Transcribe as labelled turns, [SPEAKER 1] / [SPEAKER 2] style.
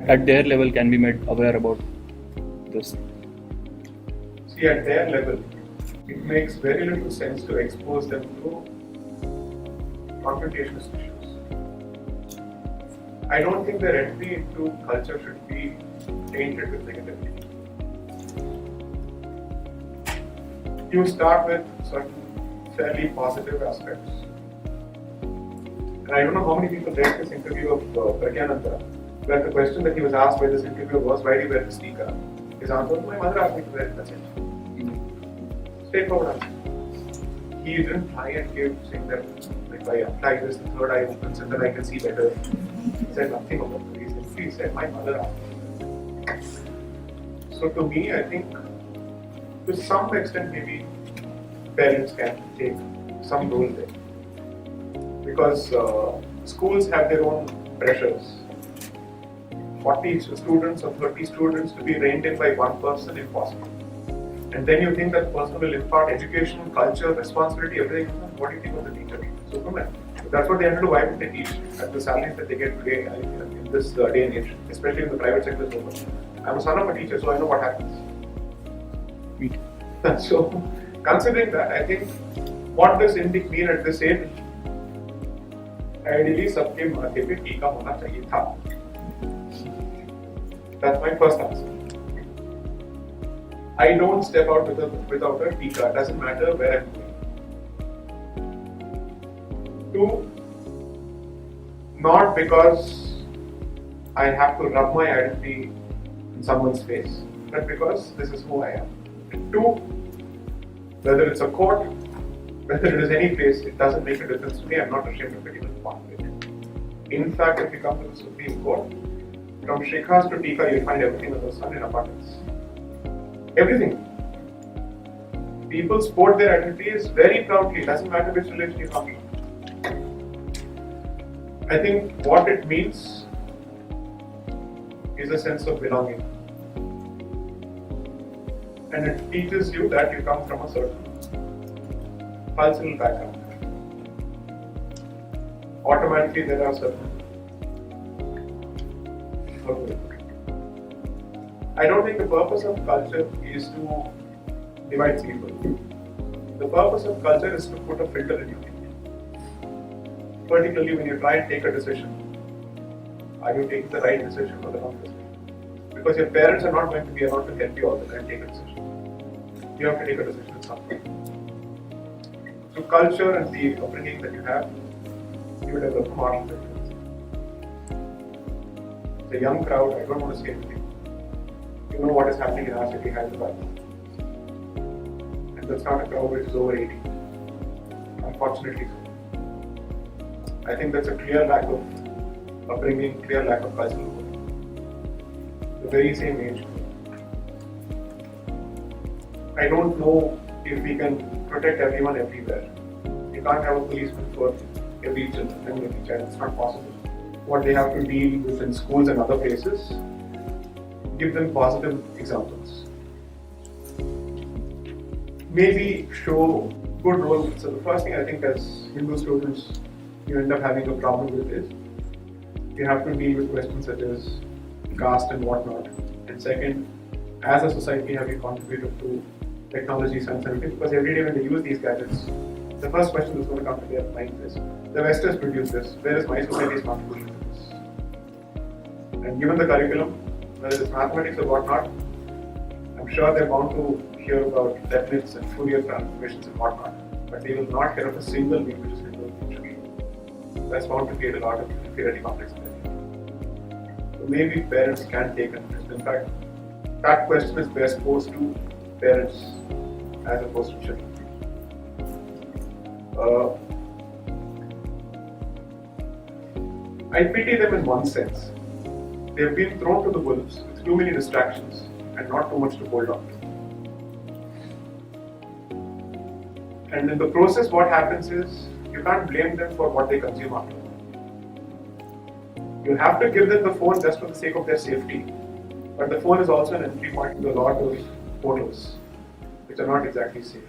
[SPEAKER 1] at their level can be made aware about this?
[SPEAKER 2] See, at their level, it makes very little sense to expose them to confrontationist issues. I don't think their entry into culture should be tainted with negativity. You start with certain fairly positive aspects. And I don't know how many people read this interview of Pragyananda, where the question that he was asked by this interviewer was, why do you wear this sneaker? His answer was, my mother asked me to wear it, that's it. Straightforward answer. He didn't try and give, saying that if I apply this, the third eye opens and then I can see better. He said nothing about the reason. He said, my mother asked me. So to me, I think, to some extent, maybe parents can take some role there. Because schools have their own pressures. 40 students or 30 students to be reined in by one person, impossible. And then you think that person will impart education, culture, responsibility, everything. What do you think of the teacher? Superman. If that's what they have to do, why would they teach at the salaries that they get today in this day and age, especially in the private sector? I'm a son of a teacher, so I know what happens. So, considering that, I think what does Indic mean at this age? Ideally, सबके माथे पे टीका होना चाहिए था. That's my first answer. I don't step out without a tika. It doesn't matter where I'm going. Two, not because I have to rub my identity in someone's face, but because this is who I am. And two, whether it's a court, whether it is any place, it doesn't make a difference to me. I'm not ashamed of it, even part of it. In fact, if you come to the Supreme Court, from Shikhas to Tika, you'll find everything under the sun in abundance. Everything. People sport their identities very proudly, doesn't matter which religion you come from. I think what it means is a sense of belonging. And it teaches you that you come from a certain cultural background. Automatically there are certain. I don't think the purpose of culture is to divide people. The purpose of culture is to put a filter in your thinking. Particularly when you try and take a decision. Are you taking the right decision or the wrong decision? Because your parents are not going to be able to help you all the time take a decision. You have to take a decision at some point. So culture and the upbringing that you have, you will develop a moral filter. The young crowd, I don't want to say anything. You know what is happening in our city, Hyderabad. And that's not a crowd which is over 80. Unfortunately so. I think that's a clear lack of upbringing, clear lack of cultural growth. The very same age. I don't know if we can protect everyone everywhere. You can't have a policeman for every child. It's not possible. What they have to deal with in schools and other places, give them positive examples. Maybe show good role models. So the first thing I think as Hindu students you end up having a problem with is you have to deal with questions such as caste and whatnot. And second, as a society have you contributed to technology, science and everything? Because every day when they use these gadgets, the first question that's going to come to their mind is, the West has produced this, where is my society's contribution to this? And given the curriculum, whether it's mathematics or whatnot, I'm sure they're bound to hear about Leibniz and Fourier transformations and whatnot, but they will not hear of a single name which is Hindu literature. That's bound to create a lot of inferiority complex in them. So maybe parents can take an interest. In fact, that question is best posed to parents as opposed to children. I pity them in one sense. They have been thrown to the wolves with too many distractions and not too much to hold on to. And in the process, what happens is you can't blame them for what they consume after. You have to give them the phone just for the sake of their safety. But the phone is also an entry point to a lot of portals which are not exactly safe.